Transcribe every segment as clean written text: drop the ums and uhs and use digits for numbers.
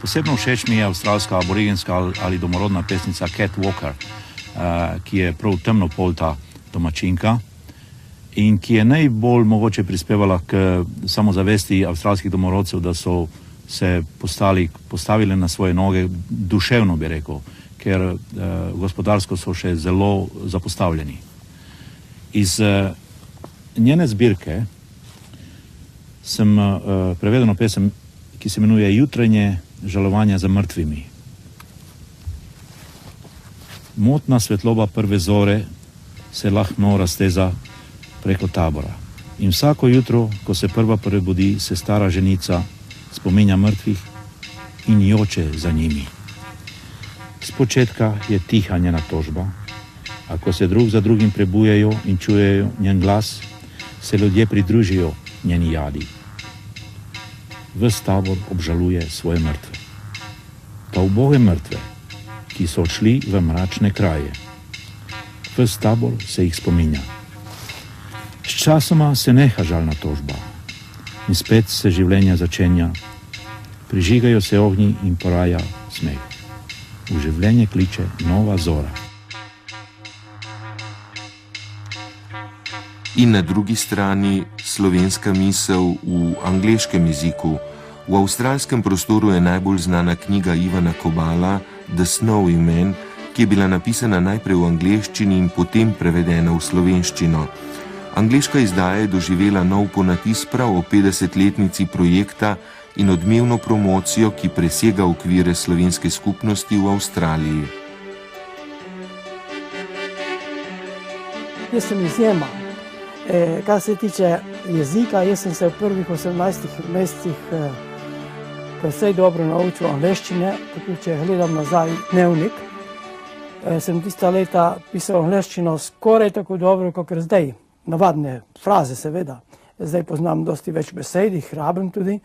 Posebno všeč mi je avstralska aborigenska ali domorodna pesnica Cat Walker, ki je prav temnopolta domačinka in ki je najbolj mogoče prispevala k samozavesti avstralskih domorodcev, da so se postavili na svoje noge, duševno bi rekel, ker gospodarsko so še zelo zapostavljeni. Iz njene zbirke sem prevedeno pesem, ki se imenuje Jutranje žalovanja za mrtvimi. Motna svetloba prve zore se lahno razteza preko tabora. In vsako jutro, ko se prva prebudi, se stara ženica spominja mrtvih in joče za njimi. Spočetka je tiha njena tožba, a ko se drug za drugim prebujajo in čujejo njen glas, se ljudje pridružijo njeni jadi. Ves tabor obžaluje svoje mrtve. Pa uboge mrtve, ki so odšli v mračne kraje. Ves tabor se jih spominja. Sčasoma se neha žalna tožba in spet se življenje začenja. Prižigajo se ognji in poraja smeh. V življenje kliče nova zora. In na drugi strani slovenska misel v angleškem jeziku. V avstralskem prostoru je najbolj znana knjiga Ivana Kobala The Snowy Man, ki je bila napisana najprej v angleščini in potem prevedena v slovenščino. Angleška izdaja je doživela nov ponatis prav o 50-letnici projekta in odmevno promocijo, ki presega okvire slovenske skupnosti v Avstraliji. Jaz sem izjema. Kar se tiče jezika, jaz sem se v prvih 18 mesecih precej dobro naučil angleščine, tako če gledam nazaj dnevnik. Sem tista leta pisal angleščino skoraj tako dobro, kot zdaj. Navadne fraze, seveda. Zdaj poznam dosti več besed, jih rabim tudi,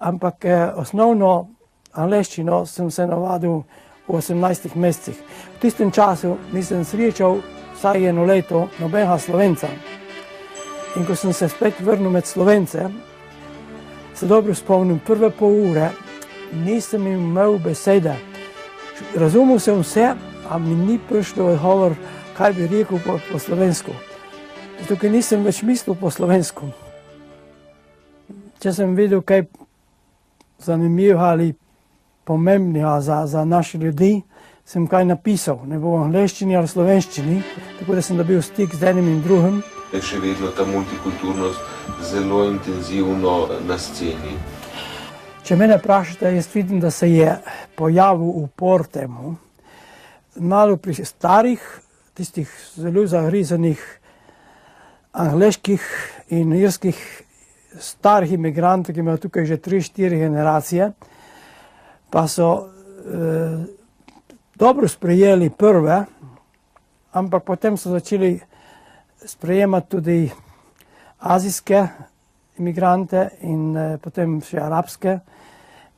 ampak osnovno angleščino sem se navadil v 18 mesecih. V tistem času nisem srečal vsaj eno leto nobenega Slovenca. In ko sem se spet vrnil med Slovence, se dobro spomnim, prve pol ure nisem imel besede. Razumel sem vse, a mi ni prišlo odgovor, kaj bi rekel po slovensko. Zato, ker nisem več mislil po slovensko. Če sem videl kaj zanimivega ali pomembnega za naše ljudi, sem kaj napisal, ne bo v angleščini ali slovenščini, tako da sem dobil stik z enim in drugim. Je še vedno ta multikulturnost zelo intenzivno na sceni. Če mene vprašate, jaz vidim, da se je pojavil upor temu. Malo pri starih, tistih zelo zagrizenih angleških in irskih starih imigrantov, ki imajo tukaj že 3-4 generacije, pa so dobro sprejeli prve, ampak potem so začeli sprejemati tudi azijske imigrante in potem še arabske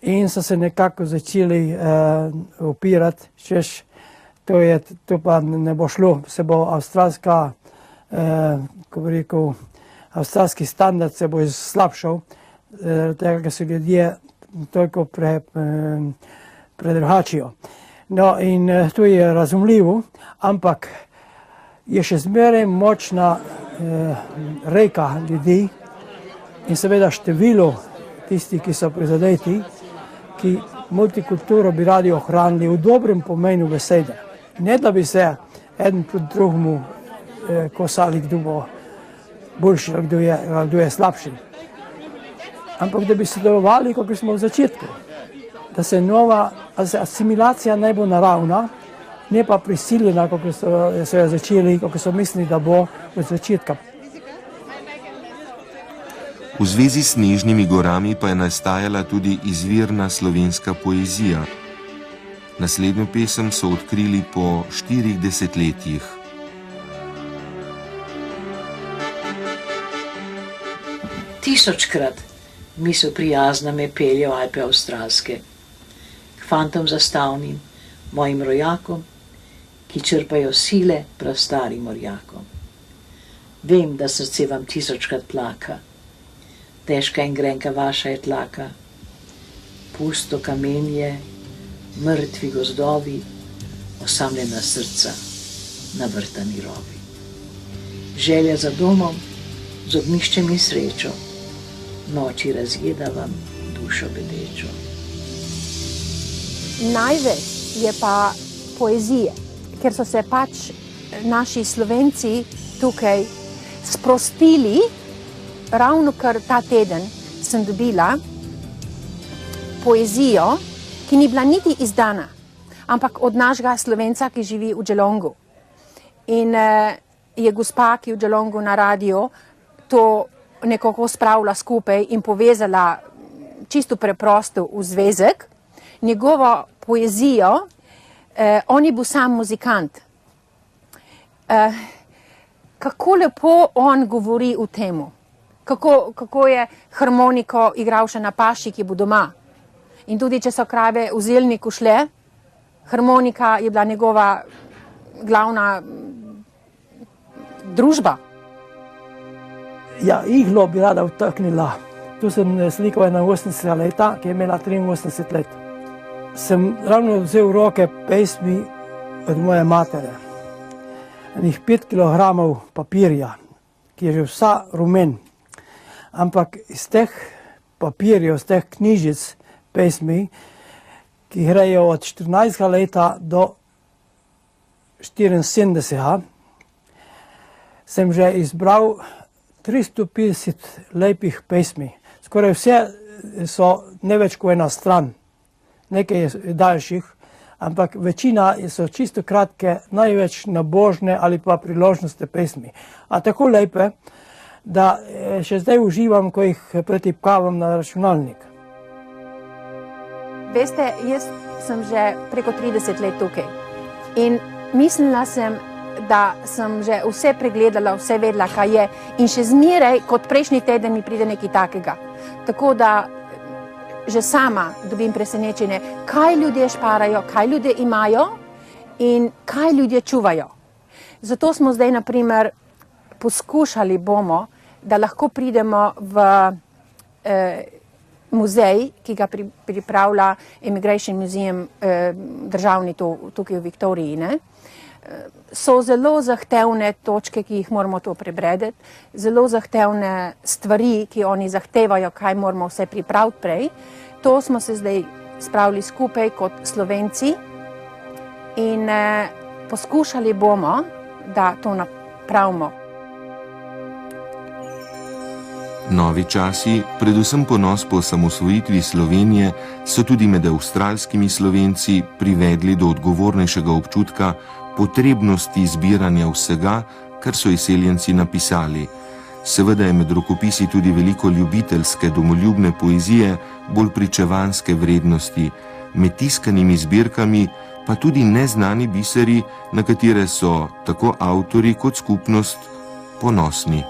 in so se nekako začeli upirati, češ to pa ne bo šlo, se bo avstralska, ko bi rekel, avstralski standard se bo slabšal, tega, ker se ljudje toliko predrugačijo. No in to je razumljivo, ampak je še zmeraj močna reka ljudi in seveda število tistih, ki so prizadeti, ki multikulturo bi radi ohranili v dobrem pomenu besede. Ne da bi se eden proti drugemu kosali, kdo bo boljši, kdo je slabši. Ampak da bi sodelovali, kot smo v začetku. Da se asimilacija naj bo naravna, ne pa prisiljena, kot so jo začeli, kot so mislili, da bo od začetka. V zvezi s Snežnimi gorami pa je nastajala tudi izvirna slovenska poezija. Naslednjo pesem so odkrili po 4 desetletjih. Tisočkrat misel prijazna me pelje v Alpe avstralske, k fantom zastavnim, mojim rojakom, ki črpajo sile prastarim morjakom. Vem, da srce vam tisočkrat plaka, Težka in grenka vaša je tlaka, pusto kamenje, mrtvi gozdovi, osamljena srca, navrtani rovi. Želja za domom, z ognjiščem in srečo, noči razjeda vam dušo bedečo. Največ je pa poezije, ker so se pač naši Slovenci tukaj sprostili. Ravno kar ta teden sem dobila poezijo, ki ni bila niti izdana, ampak od našega Slovenca, ki živi v Geelongu. In je gospa, ki v Geelongu na radio to nekako spravila skupaj in povezala čisto preprosto v zvezek. Njegovo poezijo, on je bil sam muzikant. Kako lepo on govori o temu. Kako je harmoniko igral še na paši, ki bo doma. In tudi, če so krave v zelniku šle, harmonika je bila njegova glavna družba. Ja, iglo bi rada vtaknila. Tu sem slikal 81 leta, ki je imela 83 let. Sem ravno vzel v roke pesmi od moje matere. Enih 5 kilogramov papirja, ki je že vsa rumen. Ampak iz teh papirjev, iz teh knjižic pesmi, ki grejo od 14 leta do 74, sem že izbral 350 lepih pesmi. Skoraj vse so ne več kot ena stran. Nekaj je daljših, ampak večina so čisto kratke, največ nabožne ali pa priložnostne pesmi. A tako lepe, da še zdaj uživam, ko jih pretipkavam na računalnik. Veste, jaz sem že preko 30 let tukaj in mislila sem, da sem že vse pregledala, vse vedela, kaj je, in še zmeraj, kot prejšnji teden, mi pride nekaj takega. Tako da že sama dobim presenečenje, kaj ljudje šparajo, kaj ljudje imajo in kaj ljudje čuvajo. Zato smo zdaj, na primer, poskušali bomo, da lahko pridemo v muzej, ki ga pripravlja Immigration Museum, državni tukaj v Viktoriji. So zelo zahtevne točke, ki jih moramo to prebredeti, zelo zahtevne stvari, ki oni zahtevajo, kaj moramo vse pripraviti prej. To smo se zdaj spravili skupaj kot Slovenci in poskušali bomo, da to napravimo. Novi časi, predvsem ponos po osamosvojitvi Slovenije, so tudi med avstralskimi Slovenci privedli do odgovornejšega občutka potrebnosti zbiranja vsega, kar so izseljenci napisali. Seveda je med rokopisi tudi veliko ljubiteljske, domoljubne poezije, bolj pričevanske vrednosti, med tiskanimi zbirkami pa tudi neznani biseri, na katere so tako avtori kot skupnost ponosni.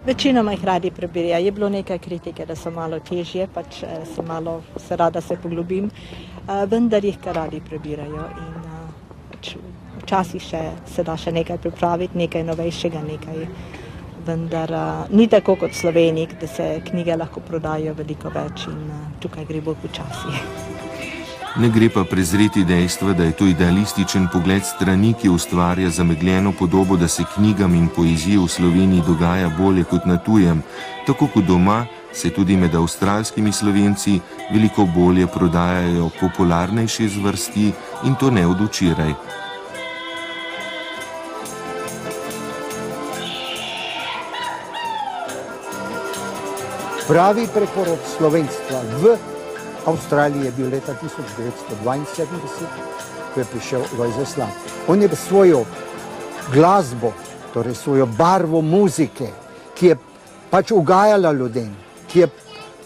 Večinoma jih radi prebirajo. Je bilo nekaj kritike, da so malo težje, pač se rada poglobim, vendar jih kar radi prebirajo in včasih se da še nekaj pripraviti, nekaj novejšega, vendar ni tako kot v Sloveniji, da se knjige lahko prodajo veliko več in tukaj gre bolj počasi. Ne gre pa prezreti dejstva, da je to idealističen pogled strani, ki ustvarja zamegljeno podobo, da se knjigam in poeziji v Sloveniji dogaja bolje kot na tujem. Tako kot doma se tudi med avstralskimi Slovenci veliko bolje prodajajo popularnejše zvrsti in to ne od včeraj. Pravi preporod slovenstva v Avstraliji je bil leta 1972, ko je prišel Lojze Slab. On je svojo glasbo, torej svojo barvo muzike, ki je pač ugajala ljudem,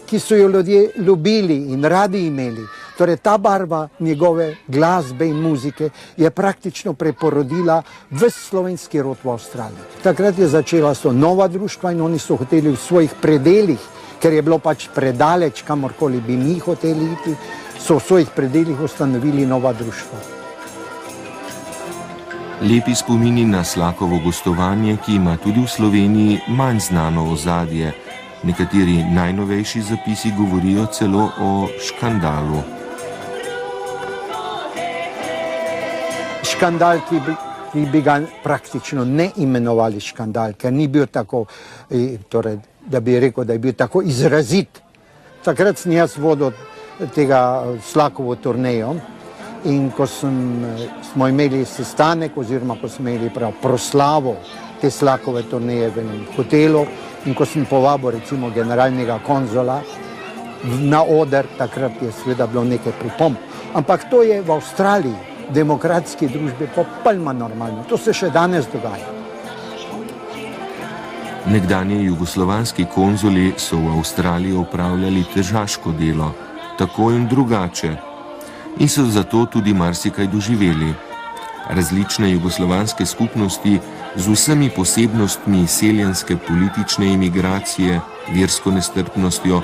ki so jo ljudje ljubili in radi imeli. Torej ta barva njegove glasbe in muzike je praktično preporodila ves slovenski rod v Avstraliji. Takrat je začela so nova društva in oni so hoteli v svojih predeljih, ker je bilo pač predaleč, kamorkoli bi mi hoteli iti, so v svojih predeljih ustanovili nova društva. Lepi spomini na Slakovo gostovanje, ki ima tudi v Sloveniji manj znano ozadje. Nekateri najnovejši zapisi govorijo celo o škandalu. Škandal, ki bi ga praktično ne imenovali škandal, ker ni bil tako, torej, da bi rekel, da je bil tako izrazit. Takrat sem jaz vodil tega Slakovo turnejo in ko smo imeli sestanek oziroma ko smo imeli proslavo te Slakove turneje v enem hotelu in ko sem povabil recimo generalnega konzula na oder, takrat je seveda bilo nekaj pripomb. Ampak to je v Avstraliji, demokratski družbi, popolnoma normalno. To se še danes dogaja. Nekdanji jugoslovanski konzuli so v Avstraliji opravljali težaško delo, tako in drugače, in so zato tudi marsikaj doživeli. Različne jugoslovanske skupnosti z vsemi posebnostmi seljenske politične imigracije, versko nestrpnostjo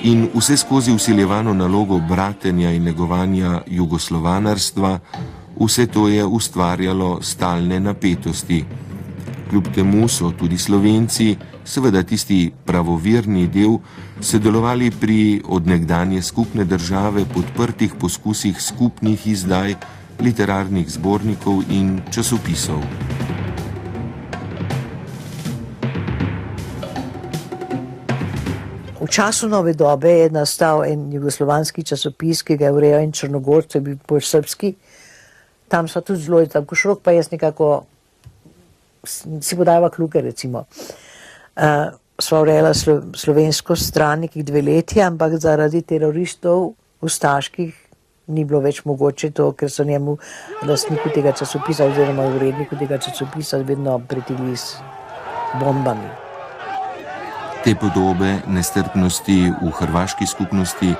in vse skozi vsiljevano nalogo bratenja in negovanja jugoslovanarstva, vse to je ustvarjalo stalne napetosti. Kljub temu so tudi Slovenci, seveda tisti pravovirni del, sodelovali pri od nekdanje skupne države podprtih poskusih skupnih izdaj literarnih zbornikov in časopisov. V času nove dobe je nastal en jugoslovanski časopis, ki ga je urejal en Črnogorec, bil bolj srbski. Tam so tudi zelo, tam Košrok, pa jaz nekako si podajava kljuke, recimo. Sva urejala slovensko stran nekih 2 leti, ampak zaradi teroristov ustaških ni bilo več mogoče to, ker so njemu lastniku tega časopisa oziroma uredniku tega časopisa vedno pretili s bombami. Te podobe nestrpnosti v hrvaški skupnosti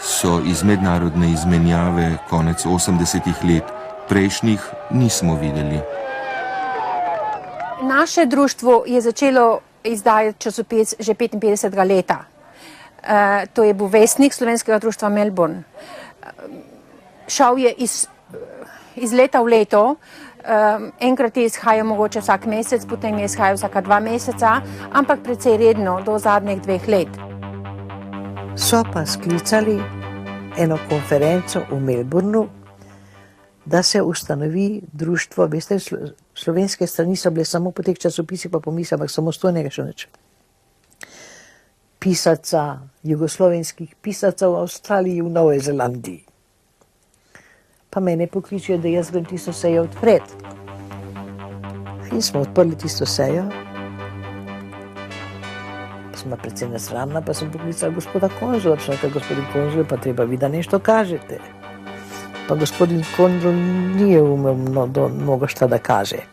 so iz mednarodne izmenjave konec 80-ih let, prejšnjih nismo videli. Naše društvo je začelo izdajati časopis že 55. leta. To je bil vestnik slovenskega društva Melbourne. Šel je iz leta v leto, enkrat je izhajal mogoče vsak mesec, potem je izhajal vsaka 2 meseca, ampak precej redno do zadnjih 2 let. So pa sklicali eno konferenco v Melbourneu, da se ustanovi društvo, veste, slovenske strani so bile samo po teh časopisih, pa pomislim, ampak samostojnega še nič. Pisarca, jugoslovenskih pisarcev v Avstraliji, v Novi Zelandiji. Pa mene pokličejo, da jaz grem tisto sejo odpret. In smo odprli tisto sejo. Pa sem predvsem nesramna, pa sem poklicala gospoda konzula, pa sem rekla, gospodin konzul, pa treba vi, da nešto kažete. Pa gospodin konzul nije umel mnogo šta da kaže.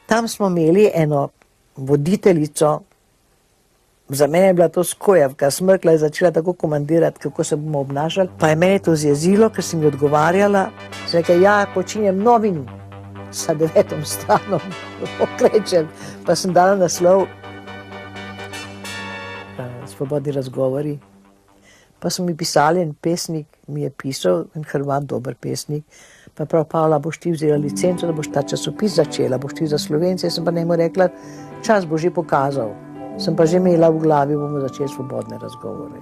Tam smo imeli eno voditeljico, za mene je bila to Skojevka, Smrkla je začela tako komandirati, kako se bomo obnašali, pa je mene to zjezilo, ker sem ji odgovarjala, sem rekla, ja, počinjem novin sa 9. stranom, okrečem, pa sem dala naslov Svobodni razgovori. Pa so mi pisali, en pesnik mi je pisal, en Hrvat, dober pesnik, pa prav, Pavla, boš ti vzela licenco, da boš ta časopis začela, boš ti za Slovence, sem pa njemu rekla, čas bo že pokazal. Sem pa že imela v glavi, bomo začeli svobodne razgovore.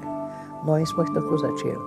No in smo jih tako začeli.